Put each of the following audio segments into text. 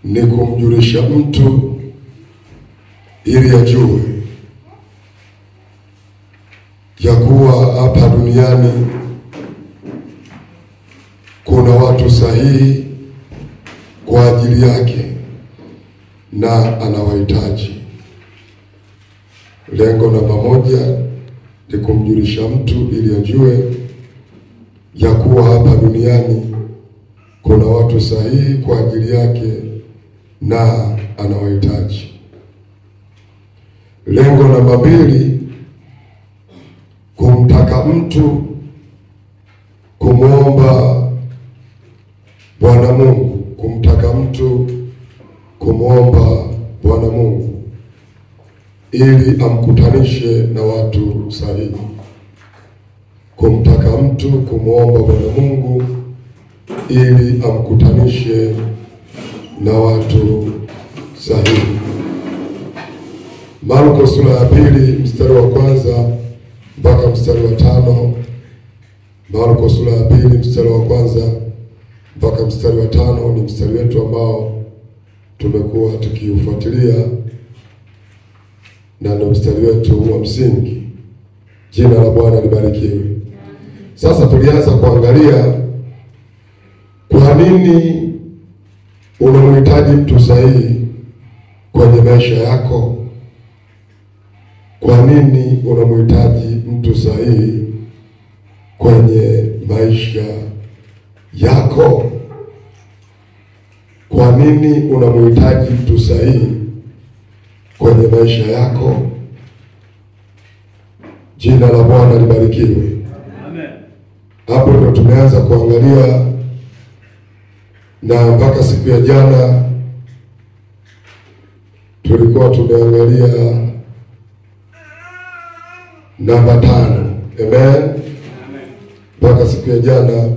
ni kumjulisha mtu ili ajue ya kuwa hapa duniani kuna watu sahihi kwa ajili yake na anawahitaji. Lengo namba moja ni kumjulisha mtu ili ajue ya kuwa hapa duniani kuna watu sahihi kwa ajili yake na anawahitaji. Lengo namba mbili, kumtaka mtu kumwomba Bwana Mungu, kumtaka mtu kumwomba Bwana Mungu ili amkutanishe na watu sahihi. Kumtaka mtu kumwomba Bwana Mungu ili amkutanishe na watu sahihi. Marko sura ya 2 mstari wa 1 mpaka mstari wa 5. Marko sura ya 2 mstari wa 1 mpaka mstari wa 5 ni mstari wetu ambao tumekuwa tukiufuatilia na ndio mstari wetu wa msingi. Jina la Bwana libarikiwe. Sasa tulianza kuangalia kwa nini unamhitaji mtu sahihi kwenye maisha yako. Kwa nini unamhitaji mtu sahihi kwenye maisha yako? Kwa nini unamhitaji mtu sahihi kwenye maisha yako? Jina la Bwana libarikiwe. Amen. Hapo ndio tumeanza kuangalia, na mpaka siku ya jana tulikuwa tumeangalia namba 5. Amen. Mpaka siku ya jana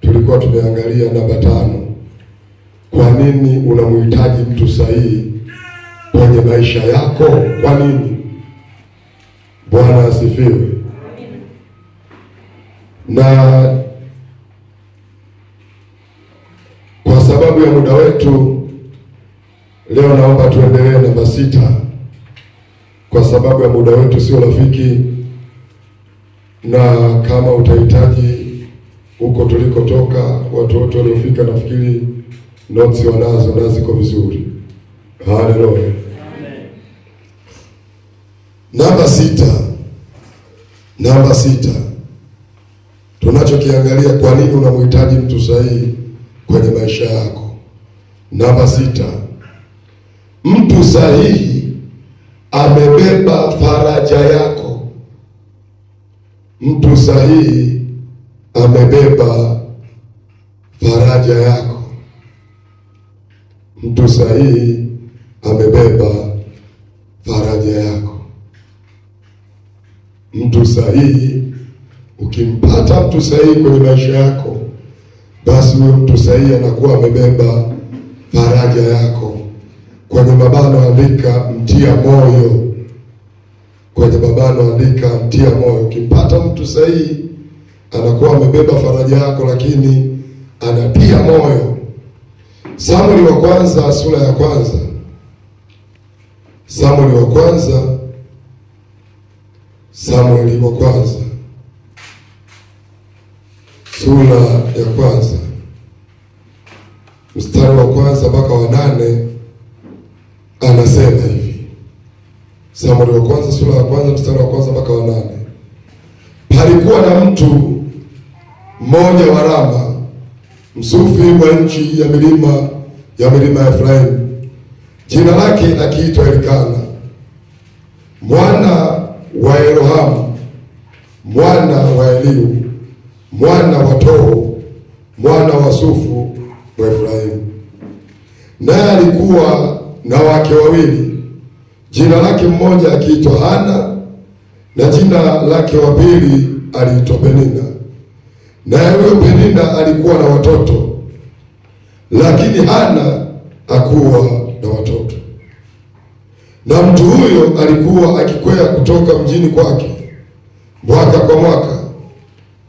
tulikuwa tumeangalia namba 5. Kwa nini unamhitaji mtu sahihi kwenye maisha yako? Kwa nini? Bwana asifiwe. Na kwa sababu ya muda wetu leo naomba tuendelee namba 6. Kwa sababu ya muda wetu sio rafiki, na kama utahitaji huko tulikotoka, watu wote waliofika nafikiri notes wanazo na ziko vizuri. Haleluya. Amen. Namba 6. Tunachokiangalia kwa nini unamhitaji mtu sahihi kwenye maisha yako. Namba 6. Mtu sahihi amebeba faraja yako. Mtu sahihi amebeba faraja yako. Mtu sahihi amebeba faraja yako. Mtu sahihi, ukimpata mtu sahihi kwenye maisha yako, basi huyo mtu sahihi anakuwa amebeba faraja yako. Kwenye mabano andika mtia moyo. Kwenye mabano andika mtia moyo. Ukimpata mtu sahihi anakuwa amebeba faraja yako, lakini anatia moyo. Samueli wa kwanza sura ya 1. Samueli wa kwanza sura ya 1 mstari wa 1 mpaka wa 8 anasema hivi. Samueli wa kwanza sura ya 1 mstari wa 1 mpaka wa 8. Palikuwa na mtu mmoja wa Rama, msufi wa nchi ya milima ya Efraimu, jina lake akiitwa Elikana mwana wa Yerohamu, mwana wa Eliu, mwana wa Toho, mwana wa Sufu wa Efraimu. Naye alikuwa na wake wawili, jina lake mmoja akiitwa Hana na jina lake wa pili aliitwa Penina. Naye huyo Penina alikuwa na watoto, lakini Hana hakuwa na watoto. Na mtu huyo alikuwa akikwea kutoka mjini kwake mwaka kwa mwaka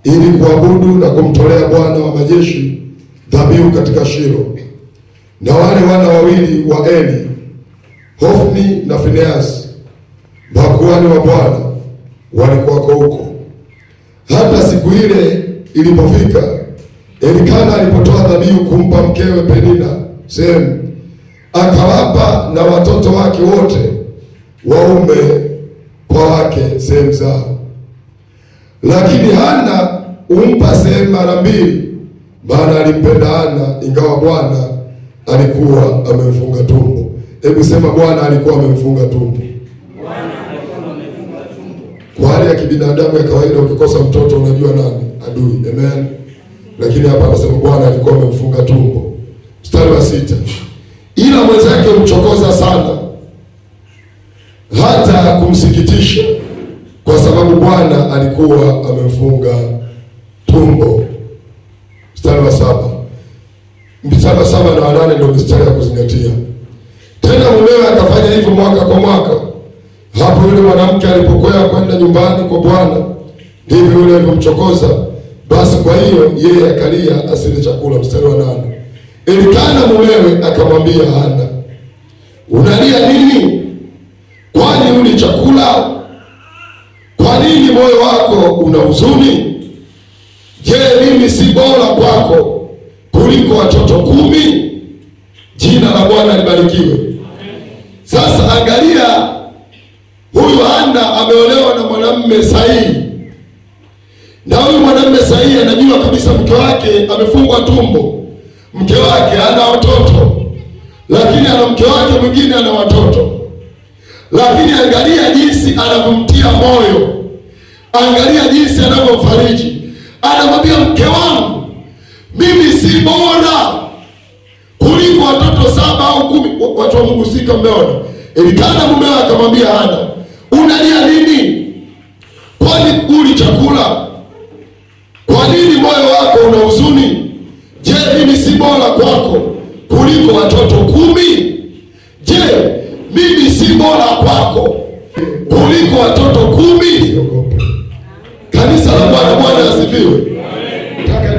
ili kuabudu na kumtolea Bwana wa majeshi dhabihu katika Shilo. na wale wana wawili wa Eli, Hofni na Fineasi, makuhani wa Bwana, walikuwako huko. Hata siku ile ilipofika, Elikana alipotoa dhabihu kumpa mkewe Penina sehemu, akawapa na watoto wake wote waume kwa wake sehemu zao. Lakini Hana umpa sehemu mara mbili, maana alimpenda Hana, ingawa Bwana alikuwa amemfunga tumbo. Hebu sema, Bwana alikuwa amemfunga tumbo. Kwa hali ya kibinadamu ya kawaida, ukikosa mtoto unajua nani adui. Amen. Lakini hapa anasema Bwana alikuwa amemfunga tumbo. Mstari wa 6. Ila mwenzake umchokoza sana, hata kumsikitisha, kwa sababu Bwana alikuwa amemfunga tumbo. Mstari wa 7. Mstari wa 7 na 8 ndio mstari ya kuzingatia. Tena mumewe akafanya hivyo mwaka kwa mwaka. Hapo yule mwanamke alipokwea kwenda nyumbani kwa Bwana, ndivyo yule alipomchokoza. Basi kwa hiyo yeye akalia asile chakula. Mstari wa 8. Elikana mumewe akamwambia Hana, unalia nini? Kwani uli chakula? Kwa nini moyo wako una huzuni? Je, mimi si bora kwako kuliko watoto 10? Jina la Bwana libarikiwe. Sasa angalia, huyu Hana ameolewa na mwanamume sahihi, na huyu mwanamume sahihi anajua kabisa mke wake amefungwa tumbo, mke wake ana watoto, lakini ana mke wake mwingine ana watoto. Lakini angalia jinsi anavyomtia moyo, angalia jinsi anavyomfariji. Anamwambia, mke wangu, mimi si bora kuliko watoto 7 au 10. Watu wa Mungu, sika mmeona? Elikana mumewe akamwambia Hana, unalia nini? Kwani uli chakula? Kwa nini moyo wako una huzuni? Je, mimi si bora kwako kuliko watoto 10? Je, mimi si bora kwako kuliko watoto 10? Kanisa la Bwana, Bwana asifiwe.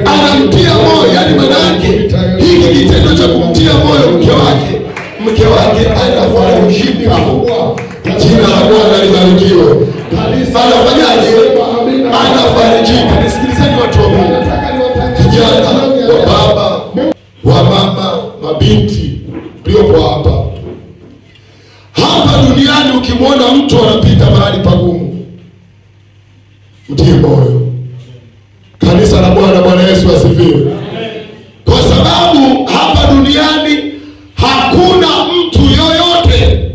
Anamtia moyo, yani manake hiki kitendo cha kumtia moyo mke wake anafarijika. Jina la Bwana libarikiwe. Anafanyaje? Anafarijika. Nisikilizeni watu wa Mungu, vijana, wa baba, wa mama, mabinti mliopo hapa. Hapa duniani ukimwona mtu anapita mahali pagumu, mtie moyo. Kanisa la Bwana, Bwana Yesu asifiwe. Kwa sababu hapa duniani hakuna mtu yoyote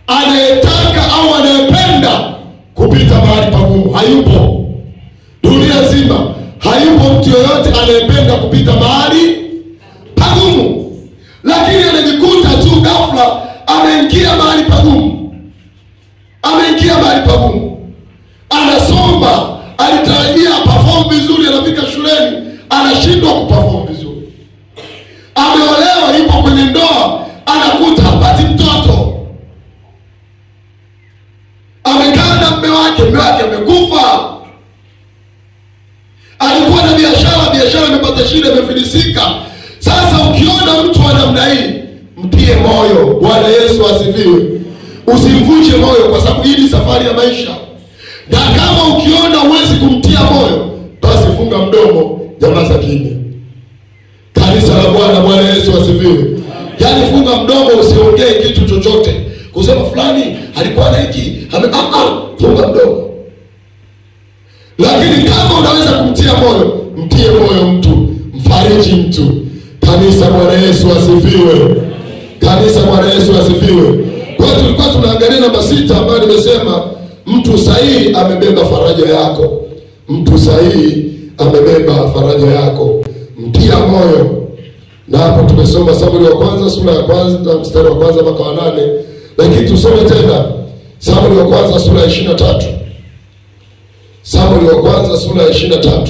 anayetaka au anayependa kupita mahali pagumu. Hayupo. Dunia nzima hayupo mtu yoyote anayependa kupita mahali pagumu. Lakini anajikuta tu ghafla ameingia mahali pagumu. Ameingia mahali pagumu. Anasoma, alitarajia perform vizuri, anafika shuleni anashindwa kuperform vizuri. Ameolewa, yupo kwenye ndoa, anakuta hapati mtoto. Amekaa na mume wake amekufa. Alikuwa na biashara imepata shida, imefilisika. Sasa ukiona mtu wa namna hii, mtie moyo. Bwana Yesu asifiwe. Usimvunje moyo, kwa sababu hii ni safari ya maisha. Na kama ukiona huwezi kumtia moyo, basi funga mdomo, nyamaza kimya. Kanisa la Bwana, Bwana Yesu asifiwe. Yaani funga mdomo, usiongee kitu chochote. Kusema fulani alikuwa na hiki, funga mdomo. Lakini kama unaweza kumtia moyo, mtie moyo mtu, mfariji mtu. Kanisa, Bwana Yesu asifiwe. Kanisa, Bwana Yesu asifiwe. Kwa hiyo tulikuwa tunaangalia namba 6 ambayo nimesema mtu sahihi amebeba faraja yako. Mtu sahihi amebeba faraja yako. Mtia moyo. Na hapo tumesoma Samueli wa kwanza sura ya 1 mstari wa 1 mpaka wa 8. Lakini tusome tena Samueli wa kwanza sura ya 23. Samueli wa kwanza sura ya 23.